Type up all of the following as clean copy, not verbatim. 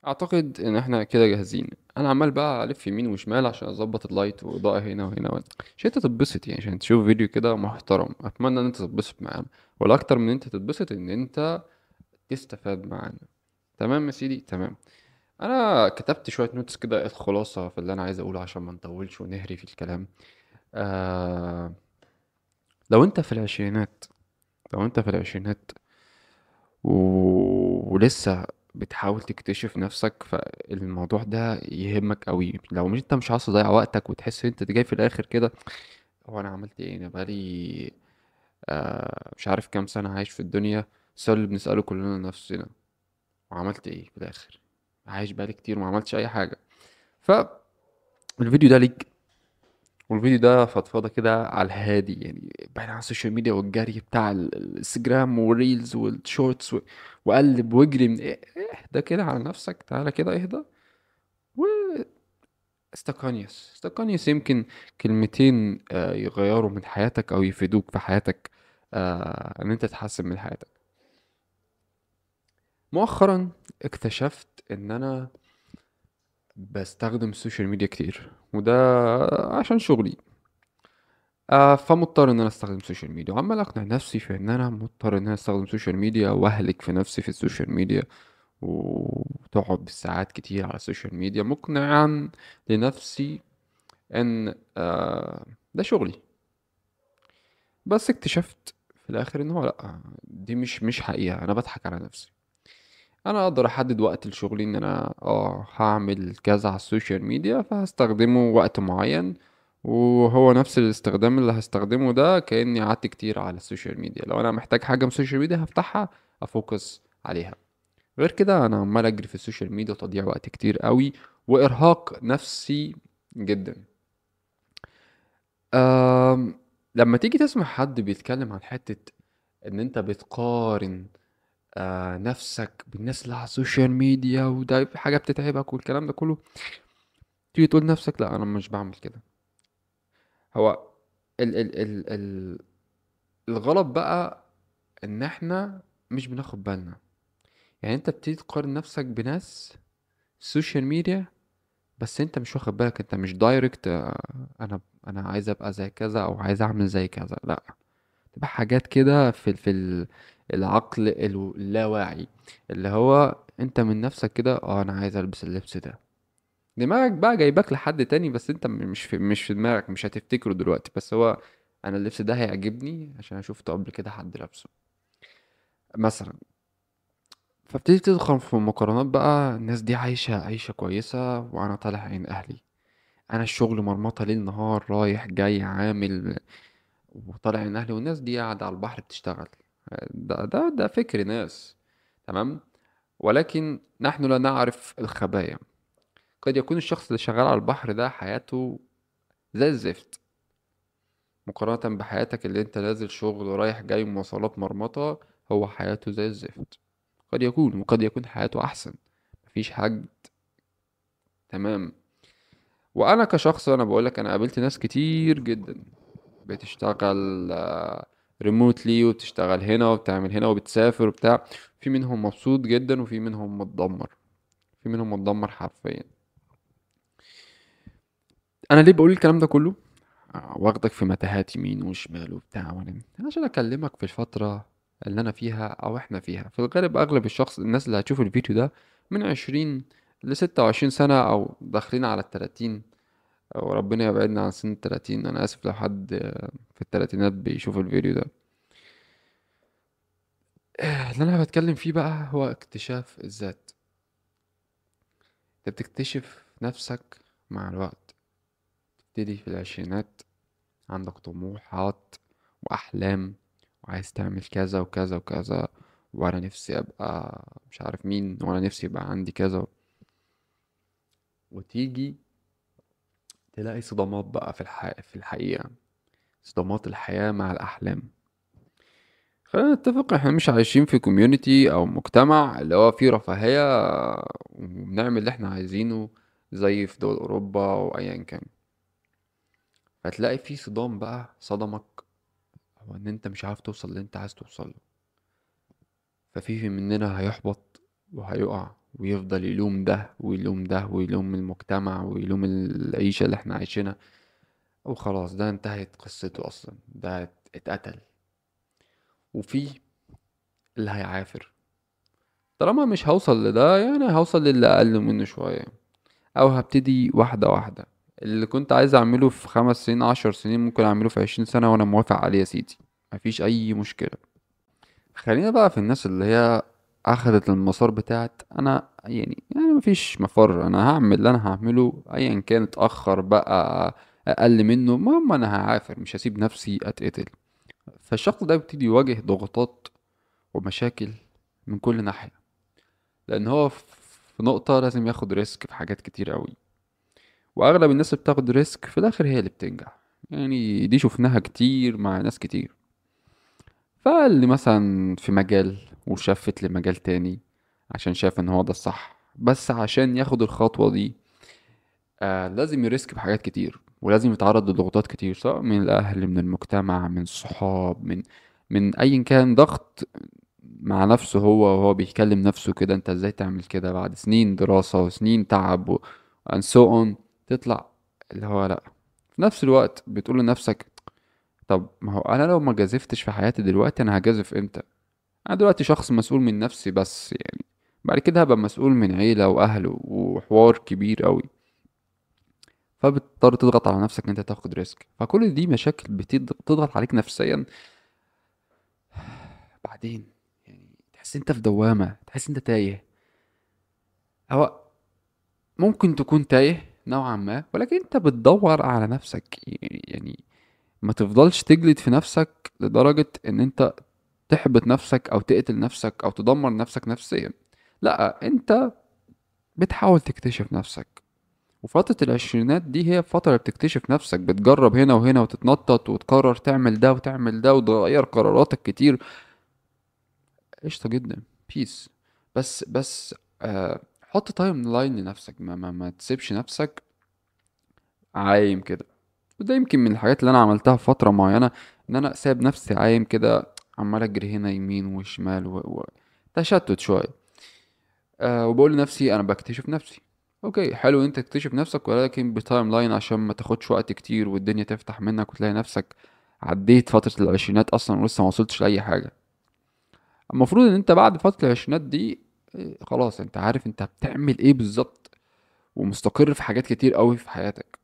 اعتقد ان احنا كده جاهزين. انا عمال بقى الف يمين وشمال عشان اظبط اللايت واضاءة هنا وهنا وهنا، عشان انت تتبسط، يعني عشان تشوف فيديو كده محترم. اتمنى ان انت تتبسط معانا، ولا اكتر من ان انت تتبسط ان انت تستفاد معانا. تمام يا سيدي، تمام. انا كتبت شوية نوتس كده، الخلاصة في اللي انا عايز اقوله عشان ما نطولش ونهري في الكلام. آه لو انت في العشرينات لو انت في العشرينات ولسه بتحاول تكتشف نفسك، فالموضوع ده يهمك قوي. لو مش انت مش عاوز تضيع وقتك وتحس ان انت جاي في الاخر كده، هو انا عملت ايه؟ انا بقالي مش عارف كام سنة عايش في الدنيا. السؤال اللي بنسأله كلنا لنفسنا، وعملت ايه في الاخر؟ عايش بقالي كتير وما عملتش اي حاجة. فالفيديو ده ليك، والفيديو ده فضفاضة كده على الهادي، يعني بعيد عن السوشيال ميديا والجري بتاع الانستجرام والريلز والشورتس وقلب واجري من اهدى كده على نفسك، تعالى كده اهدى واستقانيس استقانيس. يمكن كلمتين يغيروا من حياتك او يفيدوك في حياتك، ان انت تحسن من حياتك. مؤخرا اكتشفت ان انا بستخدم السوشيال ميديا كتير، وده عشان شغلي. فمضطر ان انا استخدم سوشيال ميديا، وعمال اقنع نفسي في ان انا مضطر ان انا استخدم سوشيال ميديا، واهلك في نفسي في السوشيال ميديا، وتقعد بالساعات كتير على السوشيال ميديا، مقنعا لنفسي ان ده شغلي. بس اكتشفت في الاخر ان هو لا، دي مش حقيقة، انا بضحك على نفسي. انا اقدر احدد وقت لشغلي، ان انا هعمل كذا على السوشيال ميديا فهستخدمه وقت معين، وهو نفس الاستخدام اللي هستخدمه ده كأني قعدت كتير على السوشيال ميديا. لو انا محتاج حاجة من السوشيال ميديا هفتحها، افوكس عليها. غير كده انا عمال اجري في السوشيال ميديا، وتضييع وقت كتير قوي، وارهاق نفسي جدا. أم لما تيجي تسمع حد بيتكلم عن حتة ان انت بتقارن نفسك بالناس اللي على السوشيال ميديا، وده حاجة بتتعبك والكلام ده كله، تيجي تقول نفسك لا، انا مش بعمل كده. هو ال الغلط بقى ان احنا مش بناخد بالنا. يعني انت بتيجي تقارن نفسك بناس السوشيال ميديا، بس انت مش واخد بالك، انت مش دايركت انا عايز ابقى زي كذا او عايز اعمل زي كذا، لا. تبقى حاجات كده في العقل اللاواعي، اللي هو انت من نفسك كده، انا عايز البس اللبس ده. دماغك بقى جايبك لحد تاني، بس انت مش في دماغك، مش هتفتكره دلوقتي، بس هو انا اللبس ده هيعجبني عشان انا شفته قبل كده حد لابسه مثلا. فابتدي تدخل في مقارنات بقى، الناس دي عايشة عيشة كويسة وانا طالع عين اهلي. انا الشغل مرمطة ليل نهار رايح جاي عامل وطالع عين اهلي، والناس دي قاعدة على البحر بتشتغل. ده فكر ناس، تمام. ولكن نحن لا نعرف الخبايا. قد يكون الشخص اللي شغال على البحر ده حياته زي الزفت، مقارنة بحياتك اللي انت نازل شغل رايح جاي مواصلات مرمطة. هو حياته زي الزفت. وقد يكون حياته أحسن. مفيش حاجة. تمام. وأنا كشخص، أنا بقولك، أنا قابلت ناس كتير جدا بتشتغل ريموتلي، وتشتغل هنا وبتعمل هنا وبتسافر وبتاع. في منهم مبسوط جدا، وفي منهم متدمر. في منهم متدمر حرفيا. أنا ليه بقول الكلام ده كله؟ واخدك في متاهات يمين وشمال وبتاع، عشان اكلمك في الفترة اللي انا فيها او احنا فيها. في الغالب اغلب الناس اللي هتشوف الفيديو ده من 20 ل 26 سنة، او داخلين على ال 30. وربنا يبعدنا عن سن ال 30. انا اسف لو حد في التلاتينات بيشوف الفيديو ده. اللي انا بتكلم فيه بقى هو اكتشاف الذات. انت بتكتشف نفسك مع الوقت. تبتدي في العشرينات عندك طموحات وأحلام، وعايز تعمل كذا وكذا وكذا، وأنا نفسي أبقى مش عارف مين، وأنا نفسي يبقى عندي كذا. وتيجي تلاقي صدمات بقى في الحقيقة، صدمات الحياة مع الأحلام. خلينا نتفق، احنا مش عايشين في كوميونيتي أو مجتمع اللي هو فيه رفاهية وبنعمل اللي احنا عايزينه زي في دول أوروبا أو أيا كان. فتلاقي في صدام بقى صدمك، هو إن أنت مش عارف توصل اللي أنت عايز توصله. ففي مننا هيحبط وهيقع، ويفضل يلوم ده ويلوم ده ويلوم المجتمع ويلوم العيشة اللي احنا عايشينها، وخلاص ده انتهت قصته اصلا، ده اتقتل. وفي اللي هيعافر، طالما مش هوصل لده يعني هوصل للي اقل منه شوية، او هبتدي واحدة واحدة. اللي كنت عايز اعمله في 5 سنين 10 سنين ممكن اعمله في 20 سنة وانا موافق عليه يا سيدي، مفيش اي مشكلة. خلينا بقى في الناس اللي هي اخدت المسار بتاعت انا يعني مفيش مفر، انا هعمل اللي انا هعمله ايا كان، اتاخر بقى اقل منه، المهم انا هعافر مش هسيب نفسي اتقتل. فالشخص ده بيبتدي يواجه ضغوطات ومشاكل من كل ناحية، لان هو في نقطة لازم ياخد ريسك في حاجات كتير قوي، واغلب الناس اللي بتاخد ريسك في الاخر هي اللي بتنجح. يعني دي شفناها كتير مع ناس كتير. فاللي مثلا في مجال وشفت لمجال تاني عشان شايف ان هو ده الصح، بس عشان ياخد الخطوة دي لازم يريسك بحاجات كتير، ولازم يتعرض لضغوطات كتير، سواء من الأهل من المجتمع من الصحاب من أيا كان ضغط مع نفسه هو، وهو بيكلم نفسه كده انت ازاي تعمل كده بعد سنين دراسة وسنين تعب and so on. تطلع اللي هو لأ، في نفس الوقت بتقول لنفسك طب ما هو أنا لو ما جازفتش في حياتي دلوقتي أنا هجازف امتى؟ انا دلوقتي شخص مسؤول من نفسي بس يعني، بعد كده هبقى مسؤول من عيلة واهل وحوار كبير قوي. فبتضطر تضغط على نفسك ان انت تاخد ريسك، فكل دي مشاكل بتضغط عليك نفسيا. بعدين يعني تحس انت في دوامة، تحس انت تايه. هو ممكن تكون تايه نوعا ما، ولكن انت بتدور على نفسك يعني ما تفضلش تجلد في نفسك لدرجة ان انت تحبط نفسك او تقتل نفسك او تدمر نفسك نفسيا. لا، انت بتحاول تكتشف نفسك. وفترة العشرينات دي هي فترة اللي بتكتشف نفسك، بتجرب هنا وهنا وتتنطط وتقرر تعمل ده وتعمل ده وتغير قراراتك كتير. قشطة جدا، بيس. بس حط تايم لاين لنفسك، ما تسيبش نفسك عايم كده. وده يمكن من الحاجات اللي انا عملتها في فترة معينة، ان انا سايب نفسي عايم كده، عمال اجري هنا يمين وشمال تشتت شوية. وبقول لنفسي انا بكتشف نفسي. اوكي حلو إن انت تكتشف نفسك، ولكن بتايم لاين عشان ما تاخدش وقت كتير والدنيا تفتح منك وتلاقي نفسك عديت فترة العشرينات اصلا ولسه ما وصلتش لاي حاجة. المفروض ان انت بعد فترة العشرينات دي خلاص انت عارف انت بتعمل ايه بالظبط، ومستقر في حاجات كتير قوي في حياتك.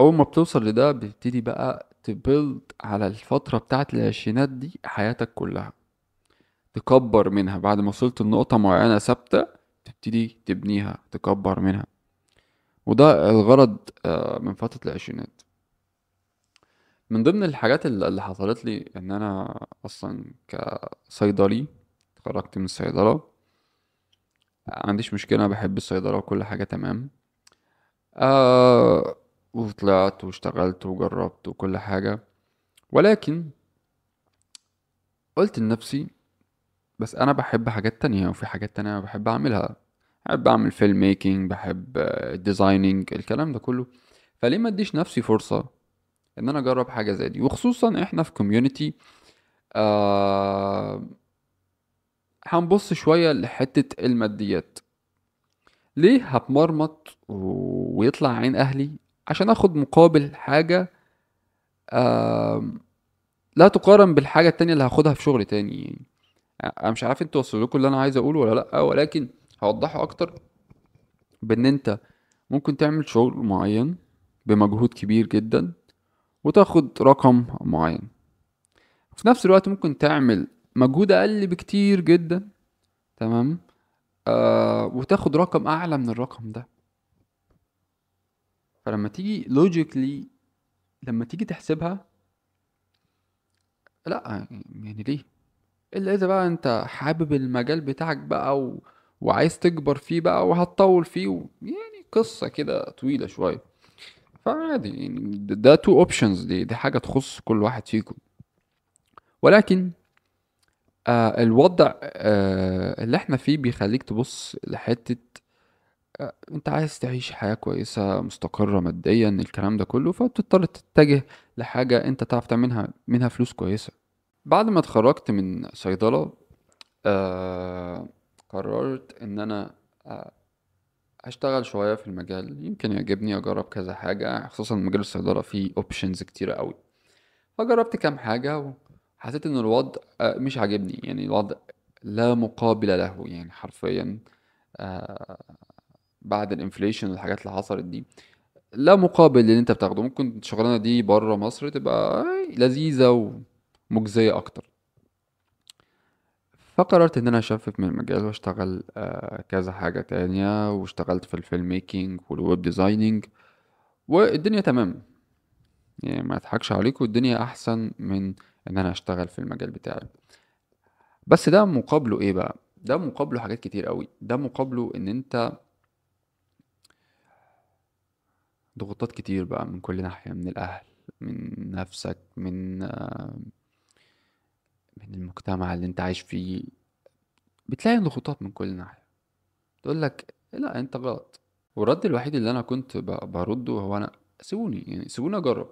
اول ما بتوصل لده بتبتدي بقى تبيلد على الفترة بتاعت العشرينات دي حياتك كلها، تكبر منها بعد ما وصلت لنقطة معينة ثابتة، تبتدي تبنيها تكبر منها. وده الغرض من فترة العشرينات. من ضمن الحاجات اللي حصلت لي ان انا اصلا كصيدلي اتخرجت من الصيدلة، عنديش مشكلة، أنا بحب الصيدلة وكل حاجة تمام. آه وطلعت واشتغلت وجربت وكل حاجة، ولكن قلت لنفسي بس انا بحب حاجات تانية، وفي حاجات تانية أنا بحب اعملها. بحب اعمل فيلم ميكنج، بحب ديزايننج الكلام ده كله. فليه ما اديش نفسي فرصة ان انا اجرب حاجة زي دي، وخصوصا احنا في كوميونتي آه هنبص شوية لحتة الماديات. ليه هتمرمط ويطلع عين اهلي عشان اخد مقابل حاجة آه لا تقارن بالحاجة التانية اللي هاخدها في شغل تاني يعني. انا مش عارف انتوا وصلوا لكم اللي انا عايز اقوله ولا لا، ولكن هوضحه اكتر. بان انت ممكن تعمل شغل معين بمجهود كبير جدا وتاخد رقم معين، في نفس الوقت ممكن تعمل مجهود اقل بكتير جدا، تمام، وتاخد رقم اعلى من الرقم ده. فلما تيجي لوجيكلي، لما تيجي تحسبها، لا يعني ليه؟ الا اذا بقى انت حابب المجال بتاعك بقى وعايز تكبر فيه بقى وهتطول فيه يعني قصة كده طويلة شوية. فعادي يعني ده تو اوبشنز، دي حاجة تخص كل واحد فيكم. ولكن الوضع اللي احنا فيه بيخليك تبص لحتة انت عايز تعيش حياة كويسة مستقرة ماديا الكلام ده كله، فبتضطر تتجه لحاجة انت تعرف تعملها منها فلوس كويسة. بعد ما اتخرجت من صيدلة آه قررت ان انا آه، اشتغل شوية في المجال، يمكن يعجبني اجرب كذا حاجة، خصوصا مجال الصيدلة فيه اوبشنز كتيرة قوي. فجربت كام حاجة وحسيت ان الوضع مش عاجبني، يعني الوضع لا مقابل له يعني حرفيا. آه، بعد الانفليشن والحاجات اللي حصلت دي لا مقابل اللي انت بتاخده. ممكن الشغلانة دي بره مصر تبقى لذيذة ومجزية اكتر. فقررت ان انا اشفت من المجال واشتغل كذا حاجة تانية، واشتغلت في الفيلم ميكينج والويب ديزايننج، والدنيا تمام. يعني ما اضحكش عليكم، الدنيا احسن من ان انا اشتغل في المجال بتاعي. بس ده مقابله ايه بقى؟ ده مقابله حاجات كتير قوي. ده مقابله ان انت ضغوطات كتير بقى من كل ناحية، من الاهل، من نفسك، من المجتمع اللي انت عايش فيه. بتلاقي ضغوطات من كل ناحية تقول لك لا انت غلط. والرد الوحيد اللي انا كنت برده هو انا سيبوني، يعني سيبوني اجرب،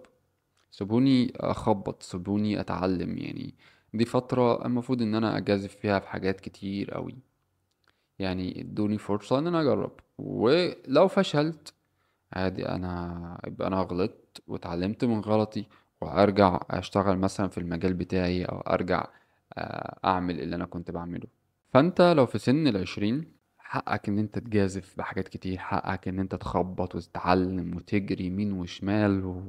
سيبوني اخبط، سيبوني اتعلم. يعني دي فترة المفروض ان انا اجازف فيها في حاجات كتير قوي. يعني ادوني فرصة ان انا اجرب، ولو فشلت عادي، يبقى انا غلطت واتعلمت من غلطي، وارجع اشتغل مثلا في المجال بتاعي، او ارجع اعمل اللي انا كنت بعمله. فانت لو في سن العشرين حقك ان انت تجازف بحاجات كتير، حقك ان انت تخبط وتتعلم وتجري يمين وشمال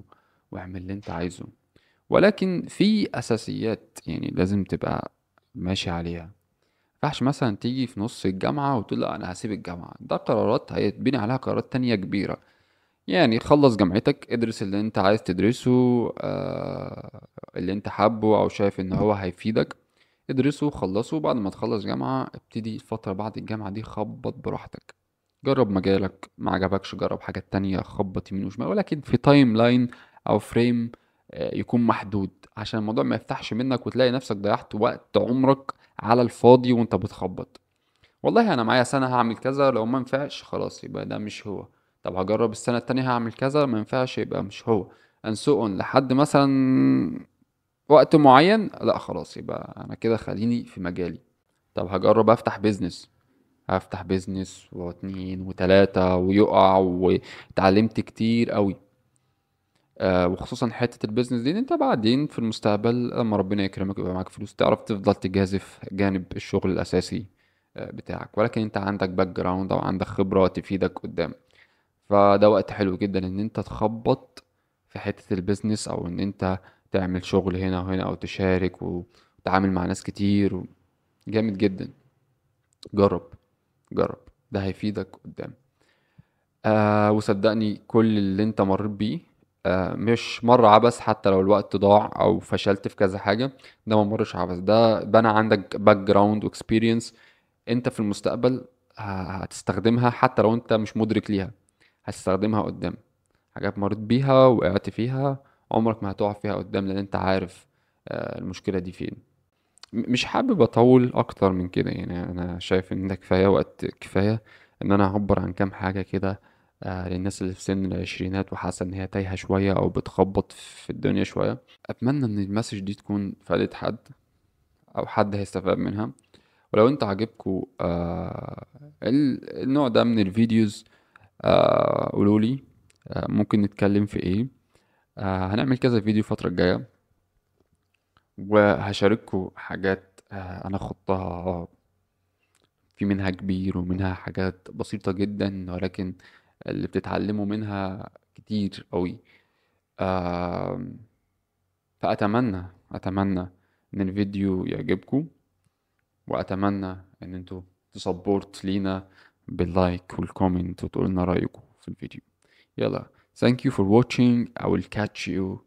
واعمل اللي انت عايزه. ولكن في اساسيات يعني لازم تبقى ماشي عليها. مينفعش مثلا تيجي في نص الجامعة وتقول لا انا هسيب الجامعة. ده قرارات هيتبني عليها قرارات تانية كبيرة. يعني خلص جامعتك، ادرس اللي انت عايز تدرسه، اللي انت حابه او شايف ان هو هيفيدك، ادرسه وخلصه. بعد ما تخلص جامعة ابتدي الفترة بعد الجامعة دي خبط براحتك. جرب مجالك، ما عجبكش جرب حاجات تانية، خبط يمين وشمال، ولكن في تايم لاين او فريم يكون محدود، عشان الموضوع ما يفتحش منك وتلاقي نفسك ضيعت وقت عمرك على الفاضي وانت بتخبط. والله انا معايا سنة هعمل كذا، لو ما ينفعش خلاص يبقى ده مش هو. طب هجرب السنة التانية هعمل كذا، ما ينفعش يبقى مش هو. and so on لحد مثلا وقت معين، لا خلاص يبقى انا كده خليني في مجالي. طب هجرب افتح بيزنس، هفتح بيزنس واتنين وتلاتة ويقع، واتعلمت كتير قوي. وخصوصا حتة البيزنس دي، إن انت بعدين في المستقبل لما ربنا يكرمك ويبقى معاك فلوس تعرف تفضل تجازف جانب الشغل الأساسي بتاعك، ولكن انت عندك باك جراوند او عندك خبرة تفيدك قدام. فده وقت حلو جدا ان انت تخبط في حتة البيزنس، او ان انت تعمل شغل هنا وهنا، او تشارك وتتعامل مع ناس كتير. جامد جدا. جرب، جرب، ده هيفيدك قدام. وصدقني كل اللي انت مريت بيه مش مرة عبث. حتى لو الوقت ضاع او فشلت في كذا حاجة، ده ما مرش عبث، ده بنى عندك باك جراوند واكسبيرينس. انت في المستقبل هتستخدمها حتى لو انت مش مدرك ليها. هتستخدمها قدام. حاجات مريت بيها وقعت فيها عمرك ما هتقع فيها قدام، لان انت عارف المشكلة دي فين. مش حابب اطول اكتر من كده، يعني انا شايف ان ده كفايه وقت، كفايه ان انا اعبر عن كام حاجه كده للناس اللي في سن العشرينات وحاسه ان هي تايهه شويه او بتخبط في الدنيا شويه. اتمنى ان المسج دي تكون فادت حد، او حد هيستفاد منها. ولو انت عجبكوا النوع ده من الفيديوز قولولي ممكن نتكلم في ايه. هنعمل كذا فيديو الفتره الجايه، وهشارككوا حاجات انا خضتها. في منها كبير ومنها حاجات بسيطة جدا، ولكن اللي بتتعلموا منها كتير قوي. آم، فأتمنى إن الفيديو يعجبكم، وأتمنى إن انتوا تسبورت لينا باللايك والكومنت وتقولوا لنا رأيكم في الفيديو. يلا thank you for watching. I will catch you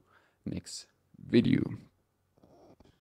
next video.